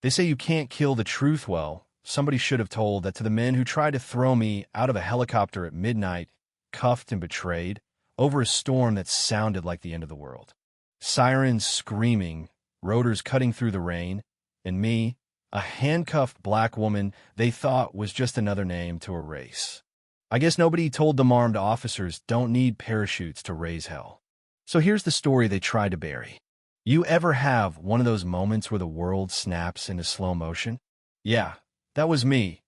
They say you can't kill the truth. Well, somebody should have told that to the men who tried to throw me out of a helicopter at midnight, cuffed and betrayed, over a storm that sounded like the end of the world. Sirens screaming, rotors cutting through the rain, and me, a handcuffed black woman they thought was just another name to erase. I guess nobody told them armed officers don't need parachutes to raise hell. So here's the story they tried to bury. You ever have one of those moments where the world snaps into slow motion? Yeah, that was me.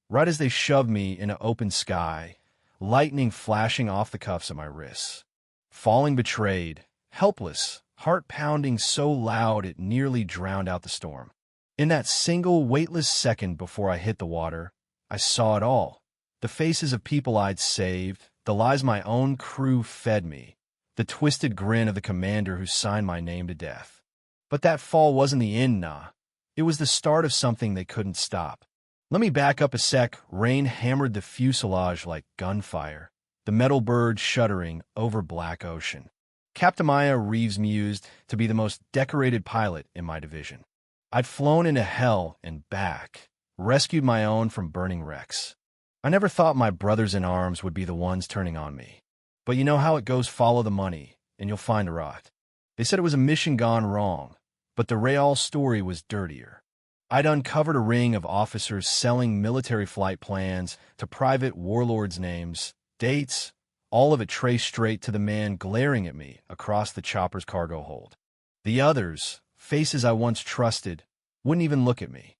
Right as they shoved me into open sky, lightning flashing off the cuffs at my wrists. Falling betrayed, helpless, heart pounding so loud it nearly drowned out the storm. In that single weightless second before I hit the water, I saw it all. The faces of people I'd saved, the lies my own crew fed me, the twisted grin of the commander who signed my name to death. But that fall wasn't the end, nah. It was the start of something they couldn't stop. Let me back up a sec. Rain hammered the fuselage like gunfire, the metal bird shuddering over black ocean. Captain Maya Reeves mused to be the most decorated pilot in my division. I'd flown into hell and back, rescued my own from burning wrecks. I never thought my brothers in arms would be the ones turning on me. But you know how it goes, follow the money, and you'll find a rot. They said it was a mission gone wrong, but the Real story was dirtier. I'd uncovered a ring of officers selling military flight plans to private warlords' names, dates, all of it traced straight to the man glaring at me across the chopper's cargo hold. The others, faces I once trusted, wouldn't even look at me.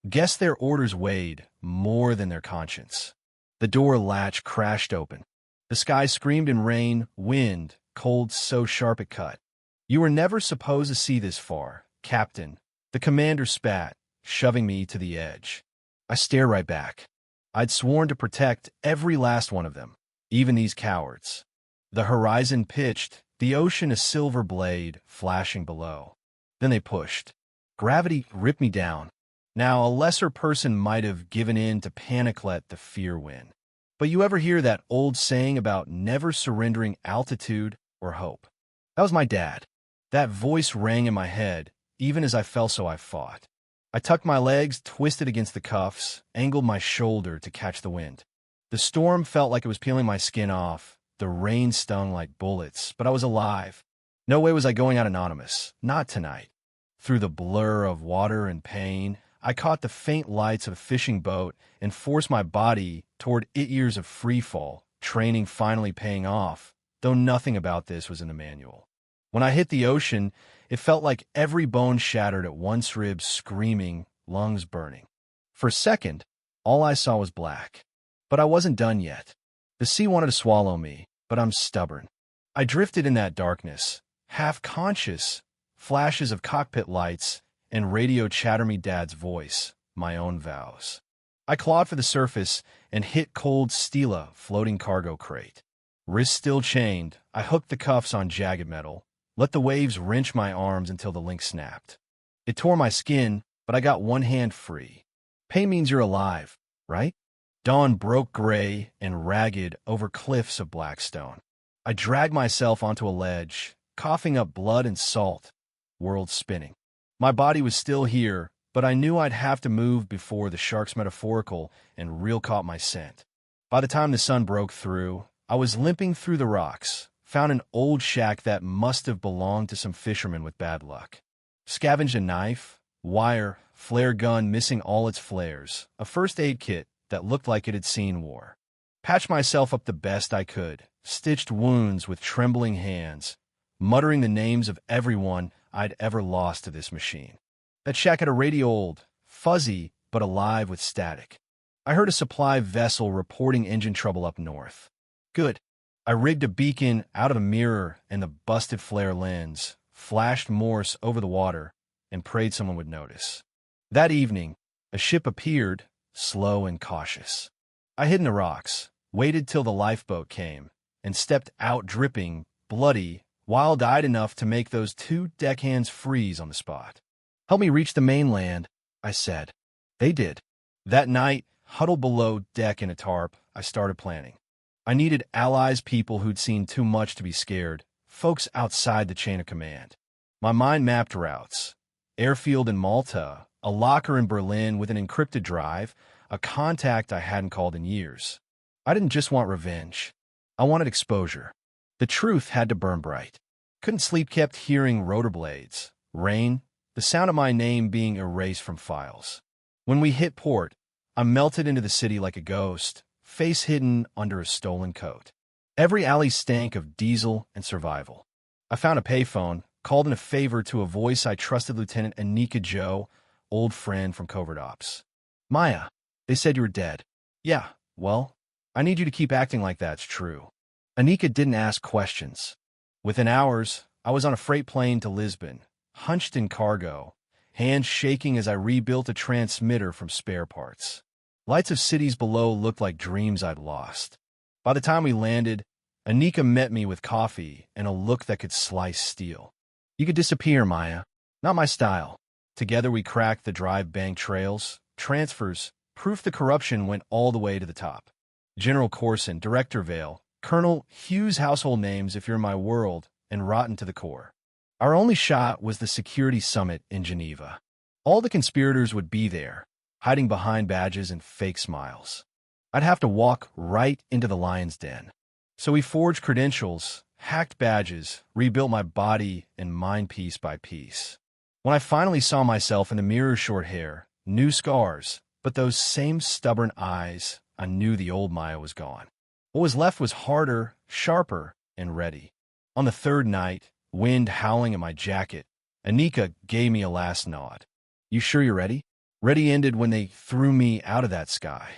Guess their orders weighed more than their conscience. The door latch crashed open. The sky screamed in rain, wind, cold so sharp it cut. You were never supposed to see this far, Captain. The commander spat, shoving me to the edge. I stared right back. I'd sworn to protect every last one of them, even these cowards. The horizon pitched, the ocean a silver blade flashing below. Then they pushed. Gravity ripped me down. Now, a lesser person might have given in to panic, let the fear win. But you ever hear that old saying about never surrendering altitude or hope? That was my dad. That voice rang in my head, even as I fell, so I fought. I tucked my legs, twisted against the cuffs, angled my shoulder to catch the wind. The storm felt like it was peeling my skin off. The rain stung like bullets, but I was alive. No way was I going out anonymous. Not tonight. Through the blur of water and pain, I caught the faint lights of a fishing boat and forced my body toward 8 years of freefall, training finally paying off, though nothing about this was in the manual. When I hit the ocean, it felt like every bone shattered at once, ribs screaming, lungs burning. For a second, all I saw was black. But I wasn't done yet. The sea wanted to swallow me, but I'm stubborn. I drifted in that darkness, half conscious, flashes of cockpit lights, and radio chatter me dad's voice, my own vows. I clawed for the surface and hit cold Stila floating cargo crate. Wrists still chained, I hooked the cuffs on jagged metal, let the waves wrench my arms until the link snapped. It tore my skin, but I got one hand free. Pain means you're alive, right? Dawn broke gray and ragged over cliffs of black stone. I dragged myself onto a ledge, coughing up blood and salt, world spinning. My body was still here, but I knew I'd have to move before the shark's metaphorical and real caught my scent. By the time the sun broke through, I was limping through the rocks, found an old shack that must have belonged to some fisherman with bad luck. Scavenged a knife, wire, flare gun missing all its flares, a first aid kit that looked like it had seen war. Patched myself up the best I could, stitched wounds with trembling hands, muttering the names of everyone I'd ever lost to this machine. That shack had a radio, old, fuzzy, but alive with static. I heard a supply vessel reporting engine trouble up north. Good. I rigged a beacon out of the mirror and the busted flare lens, flashed Morse over the water, and prayed someone would notice. That evening, a ship appeared, slow and cautious. I hid in the rocks, waited till the lifeboat came, and stepped out dripping, bloody, wild-eyed enough to make those two deckhands freeze on the spot. "Help me reach the mainland," I said. They did. That night, huddled below deck in a tarp, I started planning. I needed allies, people who'd seen too much to be scared, folks outside the chain of command. My mind mapped routes. Airfield in Malta, a locker in Berlin with an encrypted drive, a contact I hadn't called in years. I didn't just want revenge. I wanted exposure. The truth had to burn bright. Couldn't sleep, kept hearing rotor blades, rain, the sound of my name being erased from files. When we hit port, I melted into the city like a ghost, face hidden under a stolen coat. Every alley stank of diesel and survival. I found a payphone, called in a favor to a voice I trusted, Lieutenant Anika Joe, old friend from covert ops. Maya, they said you were dead. Yeah, well, I need you to keep acting like that's true. Anika didn't ask questions. Within hours, I was on a freight plane to Lisbon, hunched in cargo, hands shaking as I rebuilt a transmitter from spare parts. Lights of cities below looked like dreams I'd lost. By the time we landed, Anika met me with coffee and a look that could slice steel. You could disappear, Maya. Not my style. Together we cracked the drive bank trails, transfers, proof the corruption went all the way to the top. General Corson, Director Vale, Colonel Hughes, household names if you're in my world, and rotten to the core. Our only shot was the security summit in Geneva. All the conspirators would be there, hiding behind badges and fake smiles. I'd have to walk right into the lion's den. So we forged credentials, hacked badges, rebuilt my body and mind piece by piece. When I finally saw myself in the mirror, short hair, new scars, but those same stubborn eyes, I knew the old Maya was gone. What was left was harder, sharper, and ready. On the third night, wind howling in my jacket, Anika gave me a last nod. You sure you're ready? Ready ended when they threw me out of that sky.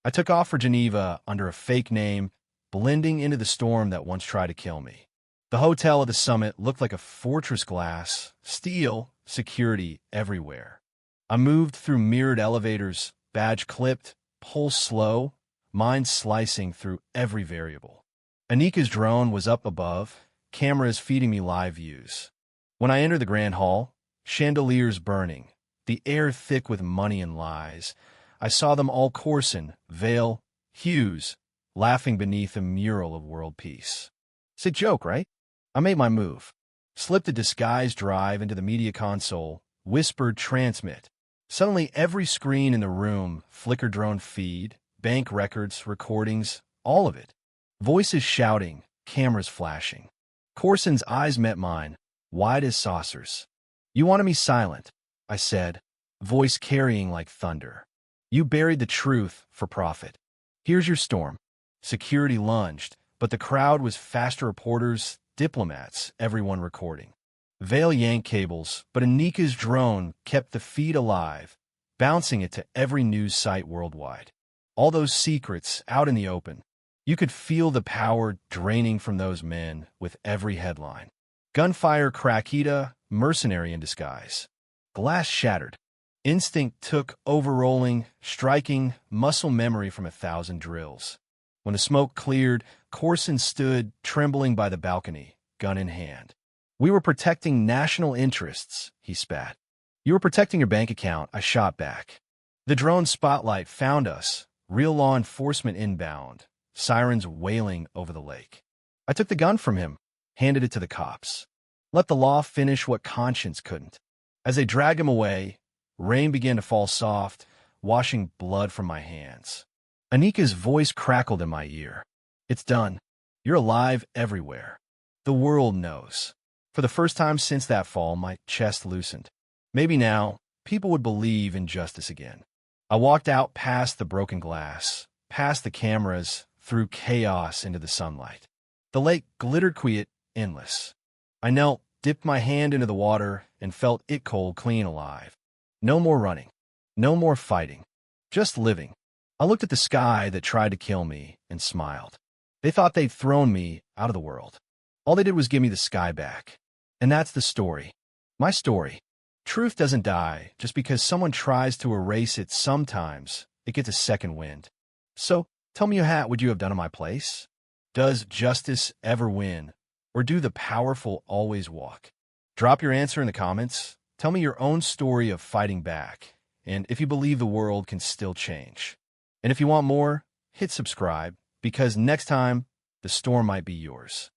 I took off for Geneva under a fake name, blending into the storm that once tried to kill me. The hotel at the summit looked like a fortress, glass, steel, security everywhere. I moved through mirrored elevators, badge clipped, pulse slow, mind slicing through every variable. Anika's drone was up above, cameras feeding me live views. When I entered the grand hall, chandeliers burning, the air thick with money and lies, I saw them all, Corson, Vale, Hughes, laughing beneath a mural of world peace. It's a joke, right? I made my move. Slipped a disguised drive into the media console, whispered transmit. Suddenly every screen in the room, flicker drone feed, bank records, recordings, all of it. Voices shouting, cameras flashing. Corson's eyes met mine, wide as saucers. You wanted me silent, I said, voice carrying like thunder. You buried the truth for profit. Here's your storm. Security lunged, but the crowd was faster, reporters, diplomats, everyone recording. Vale yanked cables, but Anika's drone kept the feed alive, bouncing it to every news site worldwide. All those secrets out in the open. You could feel the power draining from those men with every headline. Gunfire, Krakita, mercenary in disguise. Glass shattered. Instinct took overrolling, striking, muscle memory from 1,000 drills. When the smoke cleared, Corson stood, trembling by the balcony, gun in hand. We were protecting national interests, he spat. You were protecting your bank account, I shot back. The drone spotlight found us, real law enforcement inbound, sirens wailing over the lake. I took the gun from him, handed it to the cops. Let the law finish what conscience couldn't. As they dragged him away, rain began to fall soft, washing blood from my hands. Anika's voice crackled in my ear. It's done. You're alive everywhere. The world knows. For the first time since that fall, my chest loosened. Maybe now, people would believe in justice again. I walked out past the broken glass, past the cameras, through chaos into the sunlight. The lake glittered quiet, endless. I knelt, dipped my hand into the water, and felt it cold, clean, alive. No more running. No more fighting. Just living. I looked at the sky that tried to kill me and smiled. They thought they'd thrown me out of the world. All they did was give me the sky back. And that's the story. My story. Truth doesn't die just because someone tries to erase it. Sometimes it gets a second wind. So, tell me, would you have done in my place? Does justice ever win? Or do the powerful always walk? Drop your answer in the comments. Tell me your own story of fighting back, and if you believe the world can still change. And if you want more, hit subscribe, because next time, the storm might be yours.